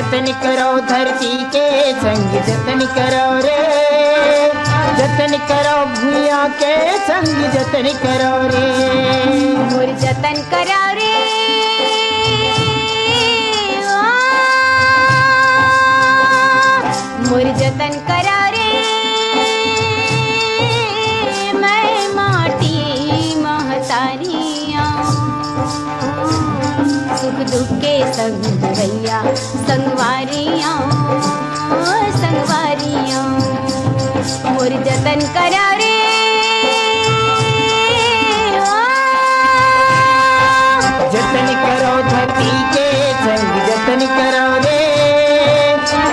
जतन करो धरती के संग जतन करो रे, जतन करो भूया के संग जतन करो रे, मोर जतन करो रे मोर जतन करो रे, मैं माटी महतारिया सुख दुख के संग भैया संगवारिया संगवारिया, मोर जतन करो रे जतन करो धरती के संग जतन करो रे,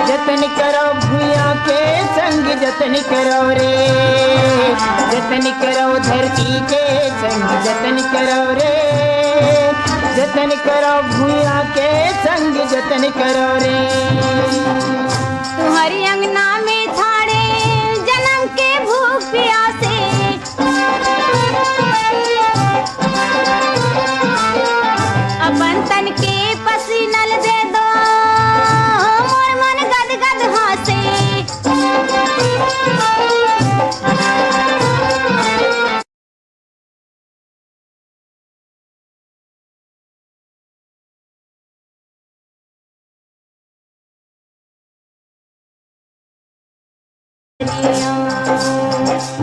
जतन करो भूया के संग जतन करो रे, जतन करो धरती के संग जतन करो रे, जतन करो भूया के संग जतन करो रे। तुम्हारी अंगना में थाड़े जन्म के भूख प्यासे, अपन तन के पसीनल दे दो मोर मन गद गद हासे,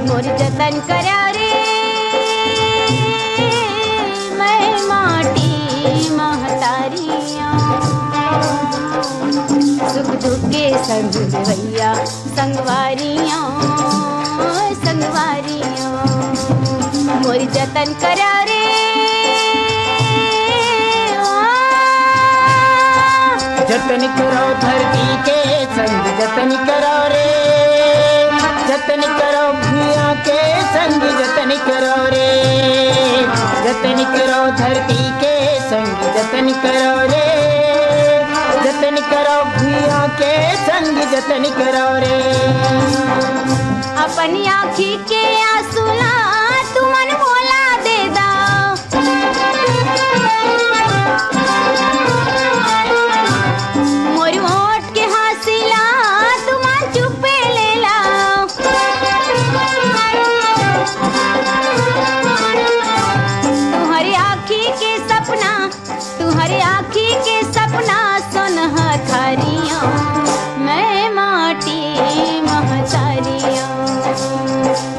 मोर जतन करो रे मैं माटी महतारिया सुख दुख के संग भैया संगवारिया संगवारिया, मोर जतन करो रे जतन करो धरती के संग जतन करो रे, जतन करो भूया के संग जतन करो रे, जतन करो धरती के संग जतन करो रे, जतन करो भूया के संग जतन करो रे। अपनी आँखी के आंसुला तुमन मोला दे दा, मोर होठ के हासिला तुमन चुपे ले ला, तुम्हारी आँखी के सपना तुम्हारी आँखी के सपना सोनहा थारिया मैं माटी महतारिया,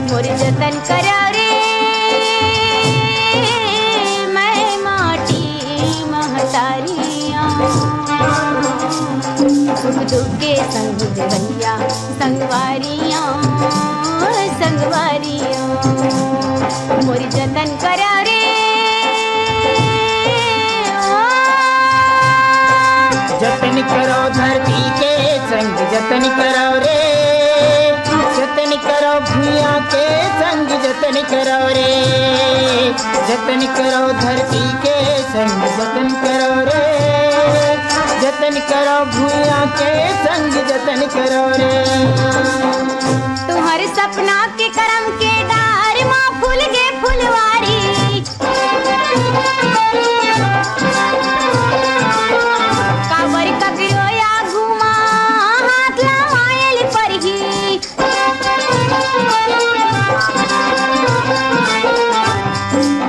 मोर जतन करो रे मैं माटी महतारिया सुख दुख के संग भैया संगवारिया संगवारिया, मोर जतन करो रे जतन करो धरती के संग जतन करो रे, जतन करो भूया के संग जतन करो रे, जतन करो धरती के संग जतन करो रे, जतन करो भूया के संग जतन करो रे। तुम्हारे सपना के करम के डार माँ फूल गे फुलवारी, काबर ककरो या घुमा हाथ लमायल परही,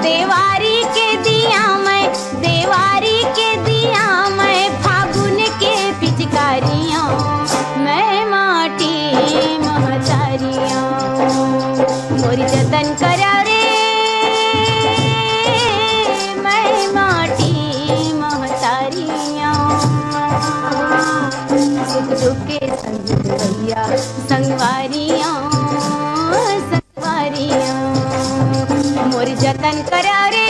देवारी के दिया मैं फागुन के पिचकारियाँ मैं माटी महतारिया, मोर जतन करो रे मैं माटी महतारिया सुख दुख के संग भैया संगवारिया संगवारिया, मोर जतन करो रे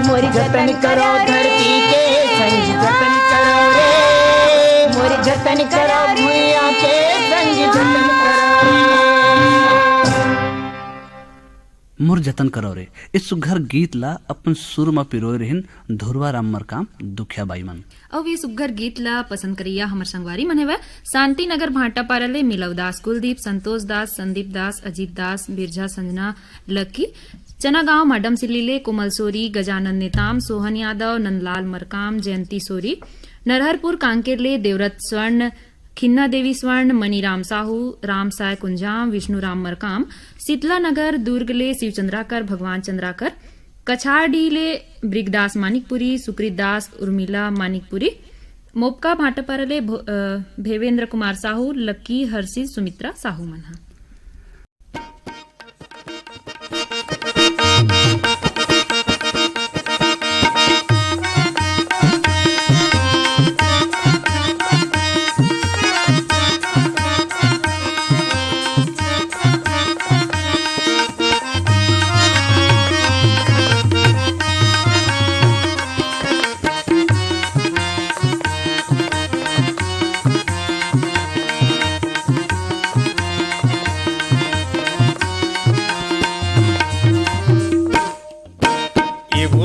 मोर जतन करो धरती के संग जतन करो रे, मोर जतन करो भूया के संग जतन करो रे। मोर जतन करो रे। इस सुघर गीत ला अपन सुर में पिरोय रहन धुरवा राम मरकाम दुखिया बाई मन। अब ये सुघर गीत ला पसंद करिया हमर संगवारी मन हेवै शांति नगर भाटा पारले मिलव दास, कुलदीप, संतोष दास, संदीप दास, अजीत दास, बिरजा, संजना, लक्की, चना गांव, मैडम सिलीले, कोमल सोरी, गजानन नेताम, सोहन यादव, नंदलाल मरकाम, जयंती सोरी, नरहरपुर कांकेरले, देवरत स्वर्ण, खिन्ना देवी स्वर्ण, मनीराम साहू, राम साय कुंजाम, विष्णुराम मरकाम, शीतला नगर, दुर्गले, शिवचंद्राकर, भगवान चंद्राकर, कछाड़ीले, ब्रिगदास मानिकपुरी, सुकृत दास, उर्मिला मानिकपुरी, मोपका भाटपरले, भेवेंद्र कुमार साहू, लक्की, हर्षित, सुमित्रा साहू मनहा।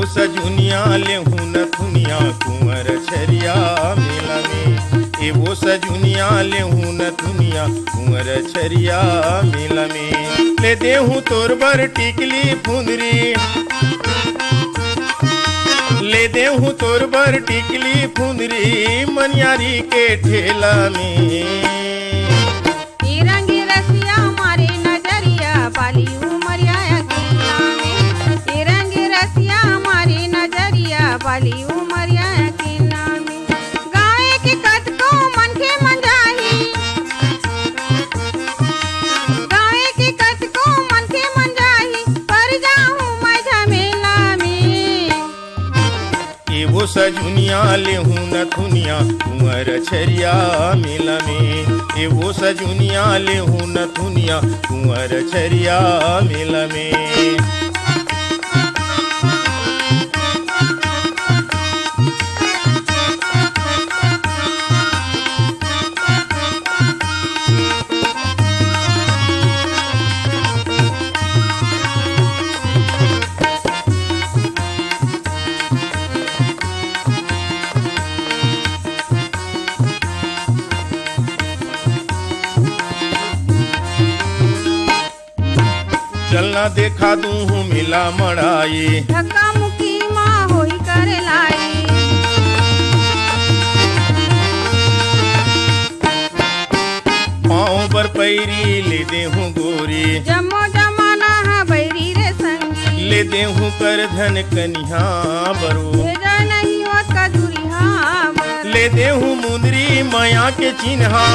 सजुनिया लेहू नथुनिया कुंवर छरिया मेला में। एवो सजुनिया लेहू नथुनिया कुंवर छरिया मेला में। ले देहू तोर बर टिकली फुंदरी, ले देहू तोर बर टिकली फुंदरी मनियारी के ठेला में। बाली उमरिया अकेला में गाय के कत को मन के मंजाही, गाय के कत को मन के मंजाही पर जाऊं मैं झमेला में। एवो सजुनिया लेहू नथुनिया कुंवर छरिया मेला में। एवो सजुनिया लेहू नथुनिया कुंवर छरिया मेला में। चलना देखा दूँ मिला मड़ाई, धक्का मुक्की माँ होई कर लाई। पाँव बर पैरी ले देहूँ गोरी, जमो जमाना है बैरी रे संगी। ले देहूँ कर धन कन्या बरू, भेजा नहीं होत का दूरिहा बर। ले देहूँ मुंदरी माया के चिन्हा,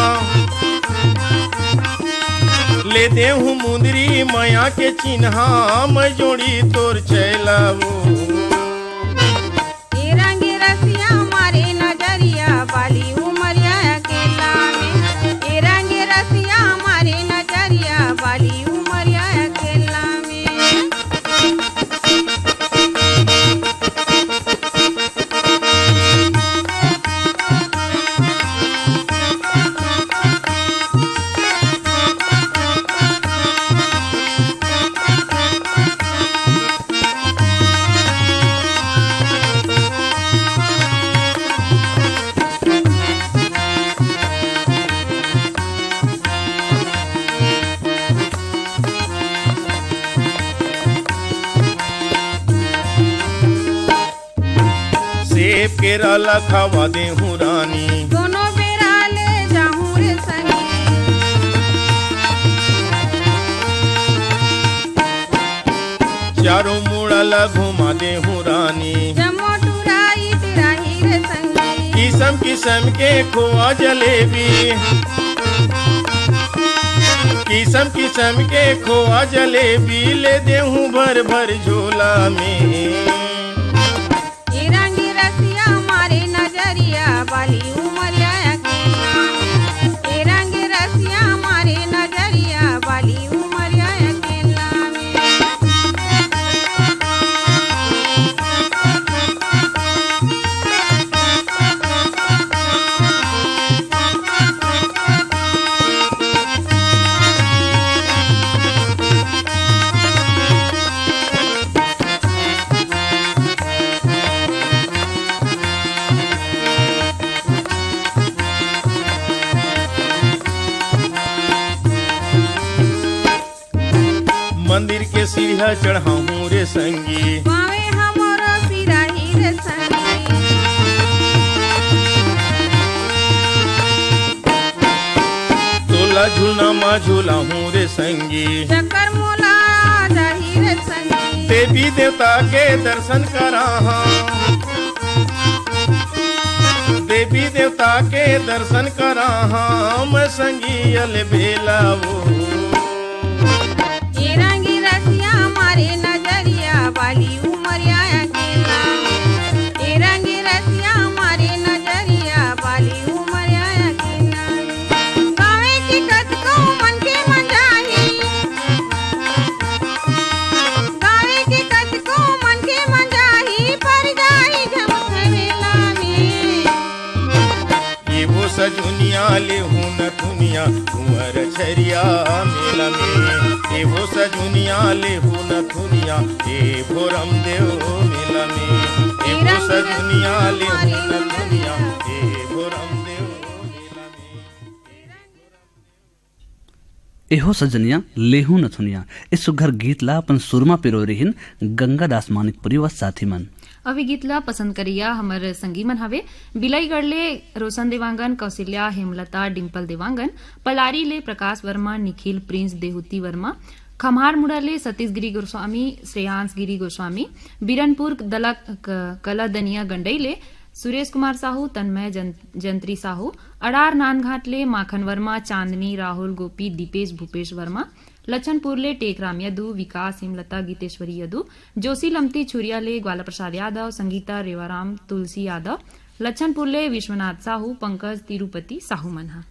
ले देहूँ मुंदरी माया के चिन्हा मैं जोड़ी तोर चलावो। ए रंगे रसिया मारे नजरिया बाली उमरिया अकेला में। ए रंगे रसिया मारे नजरिया बाली उमरिया अकेला में। सेब के राला खावा देहूँ रानी, दोनों बेरा ले जाऊं रे संगी। चारों मुड़ाला घुमा देहूँ रानी, जमो टुराई तिराही रे संगी। किस्म किस्म के खोआ जलेबी, किस्म किस्म के खोआ जलेबी ले देहूँ भर भर झोला में। बाली उमरिया अकेला में। ए रंग रसिया मारे नजरिया बाली उमरिया अकेला में। सीढ़िया चढ़ाऊं रे संगी। पावे हमरो सिराही रे संगी। तोला झूलना मा झूलाऊं रे संगी। चक्कर मोला जाही रे संगी। देवी देवता के दर्शन करा देवी देवता के दर्शन करा मैं संगी अल बेला वो। ये रंगी रसिया मारे नजरिया वाली उमरिया अकेला में। ये रंगी रसिया मारे नजरिया वाली उमरिया अकेला में। गावे की कत को मन के मंजाही। गावे की कत को मन के मंजाही पर जाई झमखवेला में। ये वो सजुनिया ले हूँ न दुनिया कुंवर छरिया मेला में। ये वो सजुनिया ले हूँ न दुनिया ये भोरम देव मेला में। ये वो सजुनिया ले हूँ न दुनिया ये भोरम देव मेला में। एहो सजनिया लेहू नथुनिया इस सुघर गीत ला अपन सुरमा पिरो रहिन गंगादास मानिकपुरी व साथी मन। अभी गीत ला पसंद करिया हमर संगी मन हवे बिलाईगढ़ ले रोशन देवांगन, कौशल्या, हेमलता, डिम्पल देवांगन, पलारी ले प्रकाश वर्मा, निखिल, प्रिंस, देहुती वर्मा, खम्हार मुड़ा ले सतीश गिरी गोस्वामी, श्रेयांश गिरी गोस्वामी, बीरनपुर दलक कला दनिया गंडई ले सुरेश कुमार साहू, तन्मय जंत्री साहू, अडार नानघाट ले माखन वर्मा, चांदनी, राहुल, गोपी, दीपेश, भूपेश वर्मा, लच्छनपुर ले टेकराम यदु, विकास, हिमलता, गीतेश्वरी यदु, जोशी लमती छुरिया ले ग्वाला प्रसाद यादव, संगीता, रेवाराम, तुलसी यादव, लच्छनपुर ले विश्वनाथ साहू, पंकज, तिरुपति साहू मनहा।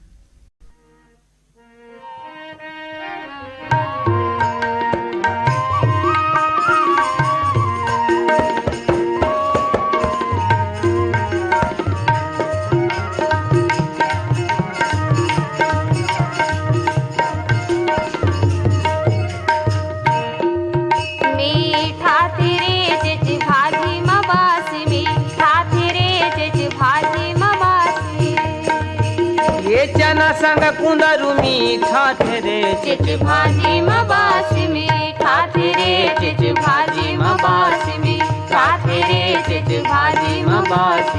संग कुंदरू मीठा रे चिच भाजी मबास में खाते रे चिच भाजी मबास में खाते रे चिच भाजी मबास।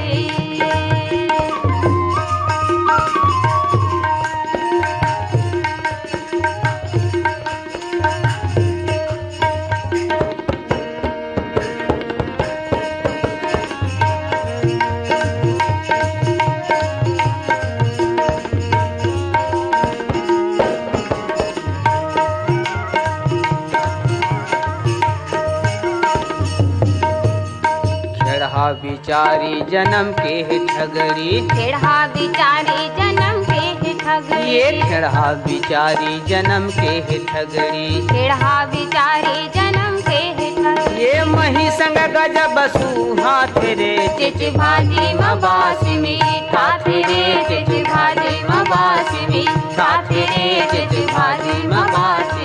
बिचारी जन्म के है ठगरी। खेड़ा बिचारी जन्म के है ठगरी। ये खेड़ा बिचारी जन्म के है ठगरी। खेड़ा बिचारी जन्म के है ठगरी। ये मही संग गजब सुहात रे चिच भाजी मबास में खाते रे चिच भाजी मबास में खाते रे चिच भाजी मबास।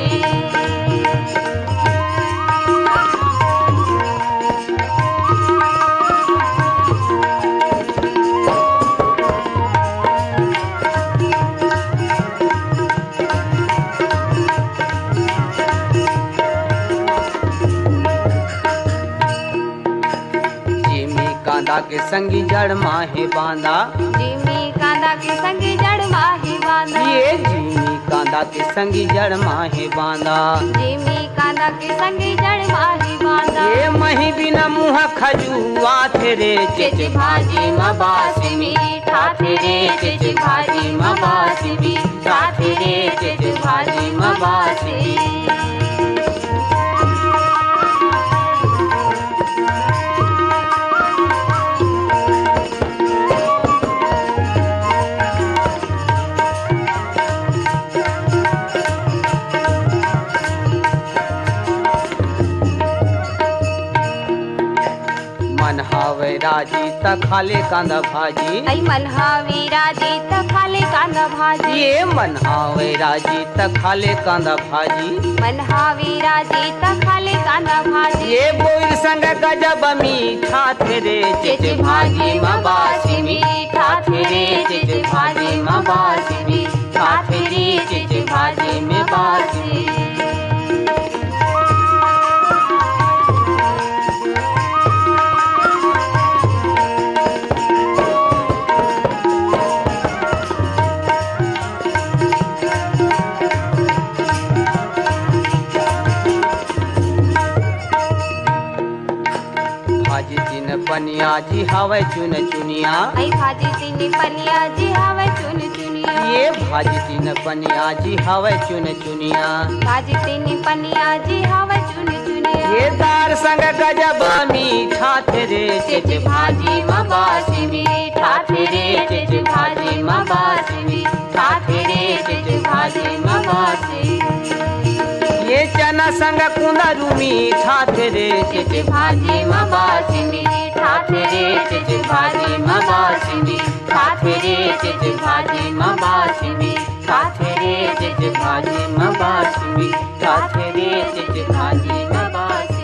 कांदा के संगी जड़ माहे बांधा। जिमी कांदा के संगी जड़ माहे बांधा। ये जिमी कांदा के संगी जड़ माहे बांधा। जिमी कांदा के संगी जड़ माहे बांधा। ये मही बिना मुँह खजुआ रे चिच भाजी मबास में खाते रे चिच भाजी मबास में खाते रे चिच भाजी मबास। मनहावे राजी त खाले कांदा भाजी। आई मनहावी राजी त खाले कांदा भाजी। ये मनहावे राजी त खाले कांदा भाजी। मनहावी राजी त खाले कांदा भाजी। ये बोल संग गजब मीठा रे चिच भाजी मबास में खाते रे चिच भाजी मबास में खाते रे चिच भाजी में बासी। पनिया जी हवे चुन चुनिया। आई भाजी तीन पनिया जी हवे चुन चुनिया। ये भाजी तीन पनिया जी हवे चुन चुनिया। भाजी तीन पनिया जी हवे चुन चुनिया। ये दार संग गजबा मीठा तेरे चिच भाजी मबासी मीठा तेरे चिच भाजी मबासी मीठा तेरे चिच भाजी मबासी। ये चना संग कुंदरू मीठा तेरे चिच भाजी मबासी मीठा तेरे चिच भाजी मबासी मीठा तेरे चिच भाजी मबासी मीठा तेरे चिच भाजी मबासी मीठा तेरे चिच भाजी मबासी।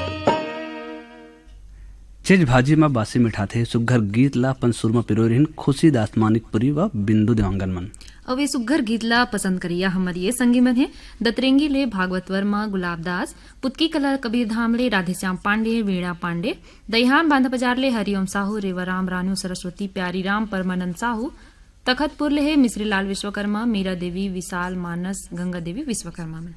चिज भाजी में बासी मिठा थे सुघर गीत ला अपन सुरमा पिरोरिन खुशी दास मानिकपुरी व बिंदु देवांगन मन। अवे सुघर गीत ला पसंद करिया हमर ये संगी मन है दतरेंगी ले भागवत वर्मा गुलाब दास, पुतकी कला कबीर धाम ले राधेश्याम पांडे, वीणा पांडे, दहिहान बांधा बाजार ले हरिओम साहू, रेवाराम रानू सरस्वती, प्यारी राम परमानंद साहू, तखतपुर ले है मिश्री लाल विश्वकर्मा, मीरा देवी, विशाल मानस, गंगा देवी विश्वकर्मा मन।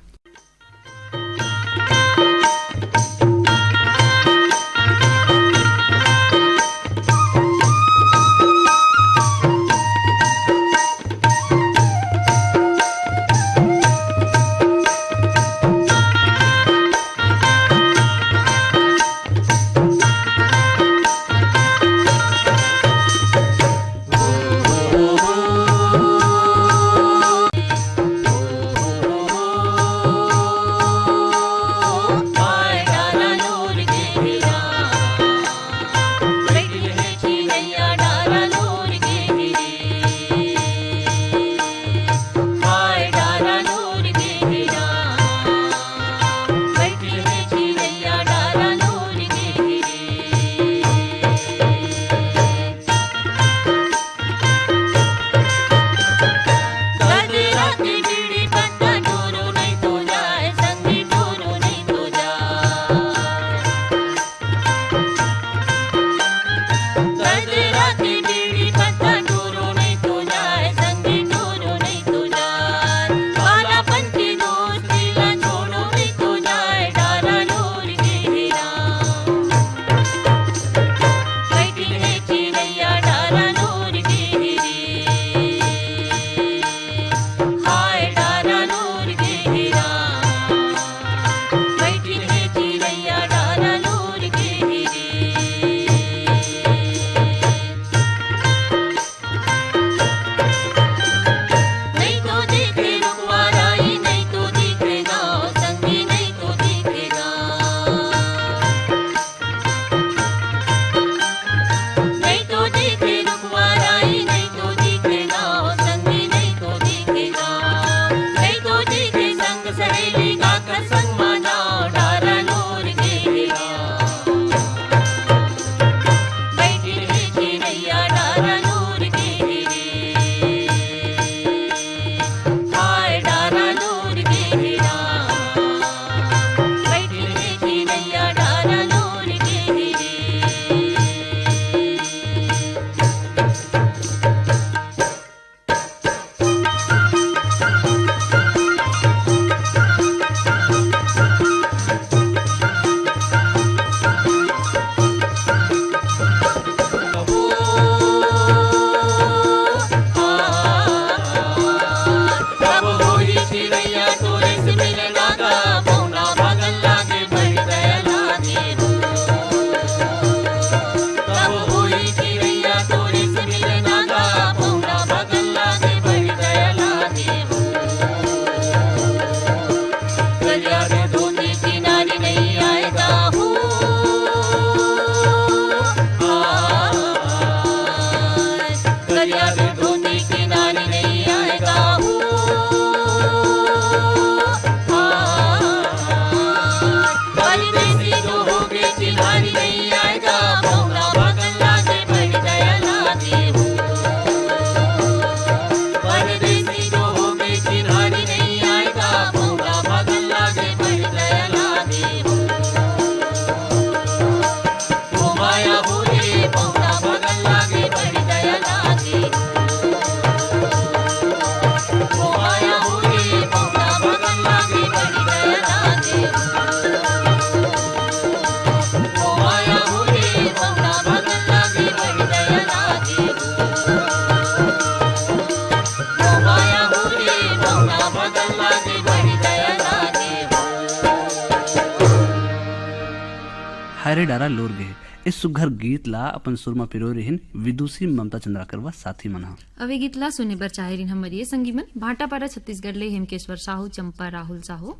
करे डारा लोर गे। इस सुघर गीत ला अपन सुरमा पिरो रहिन विदुषी ममता चंद्राकर व साथी मन हा। अवे गीत ला सुने बर चाहे रिन हमर ये संगी मन भाटापारा छत्तीसगढ़ ले हेमकेश्वर साहू, चंपा राहुल साहू,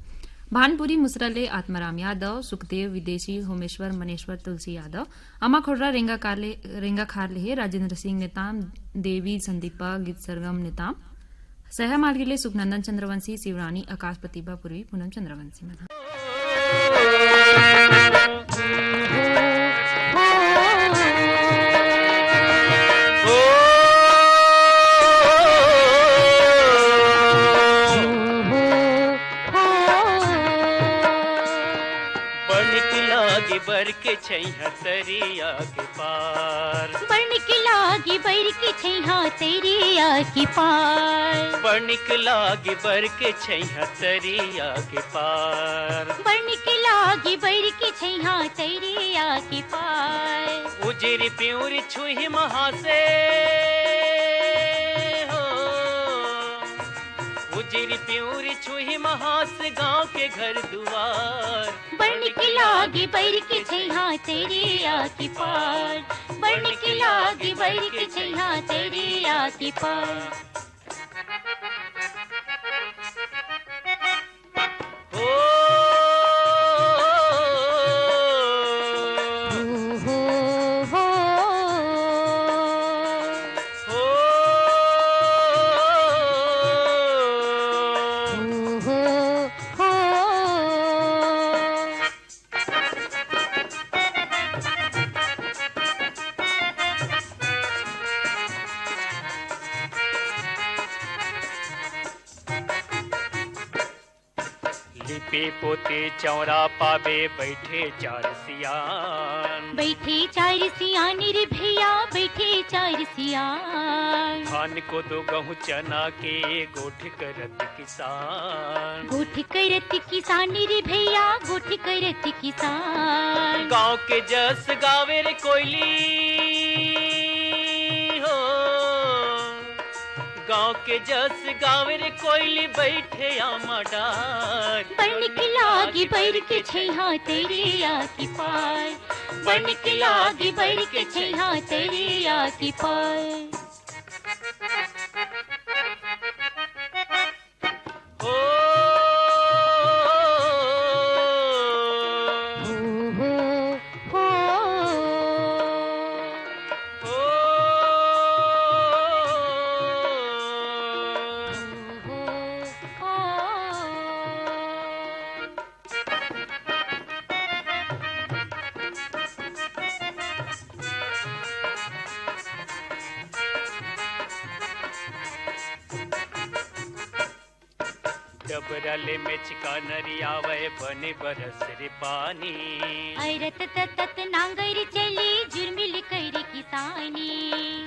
भानपुरी मुसरा ले आत्माराम यादव, सुखदेव विदेशी, होमेश्वर मनेश्वर तुलसी यादव, अमा खोडरा रेंगा खार ले राजेंद्र सिंह नेताम, देवी संदीपा गीत सरगम नेताम, सह मालगिले सुखनंदन चंद्रवंशी, शिवरानी आकाश प्रतिभा पूर्वी पूनम चंद्रवंशी मन बर के छैया तरिया के पार, बनिक लागी बर के छैया तरिया के पार, बनिक लागी बर के छैया तरिया के पार, बनिक लागी बर के छैया तरिया के पार। उजरी प्यूरी छुही महासे हो, उजरी प्यूरी छुही महास गांव के घर दुआर, बनिक लागी बर के छैया तरिया के पार, बनिक लागी बर के छैया तरिया के पार। लिपे पोते चौरा पावे बैठे चार सियान, बैठे चार सियान रे भैया बैठे चार सियान, धान को दो गहूँ चना के गोठ करत किसान, गोठ करत किसान रे भैया गोठ करत किसान। गाँव के जस गावे रे कोयली हो, गाँव के जस गावे रे कोयली बैठे आमा डार, बनिक लागी बर के छैया तरिया के पार, बनिक लागी बर के छैया तरिया के पार। डबरले में चिका नरियावे बने बरस रे पानी, ऐरत तत नांगर चली जुर्मिल कर किसानी,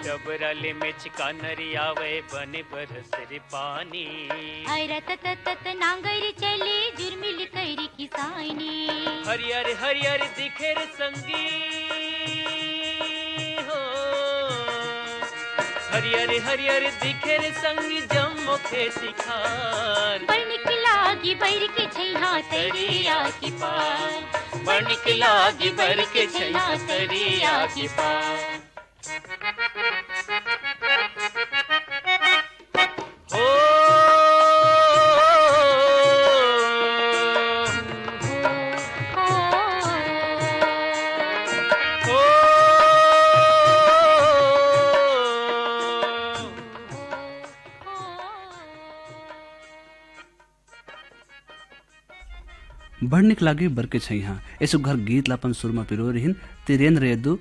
डबरले में चिका नरियावे बने बरस रे पानी, ऐरत तत नांगर चली जुर्मिल कर किसानी। हरियर हरियर दिखे रे संगी हो, हरियर हरियर दिखे रे संगी जम्मो खेती खार, बनिक लागी बर के छैया तरिया के पार, बनिक लागी बर के छैया तरिया के पार। बढ़निक लागे बरके छैहा ऐसो घर गीत लापन सुरमा पिरो रहिन तिरेंद्र यदु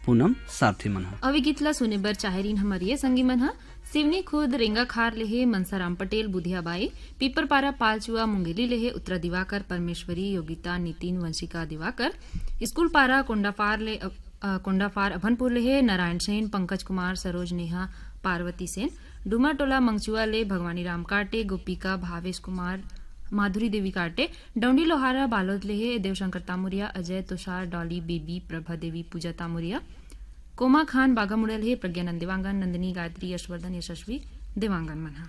पूनम साथी मन हा। अवे गीत ला सुने बर चाहरीन हमर ये संगी मन हा। सिवनी खुद रेंगा खार लेहे मनसाराम पटेल बुधिया बाई, पीपर पारा पालचुआ मुंगेली लेहे उत्तरा दिवाकर परमेश्वरी योगिता नितिन वंशिका दिवाकर, स्कूल पारा कोंडाफार अभनपुर लेहे नारायण सेन पंकज कुमार सरोज नेहा पार्वती सेन, डुमा टोला मंगचुआ ले भगवानी राम काटे गोपिका भावेश कुमार माधुरी देवी काटे, डौंडी लोहारा बालोद लेहे देवशंकर तामुरिया अजय तुषार डॉली बेबी प्रभा देवी पूजा तामुरिया, कोमा खान बागा मुड़ल है प्रज्ञानंद देवांगन नंदिनी गायत्री यशवर्धन यशस्वी देवांगन मनहा।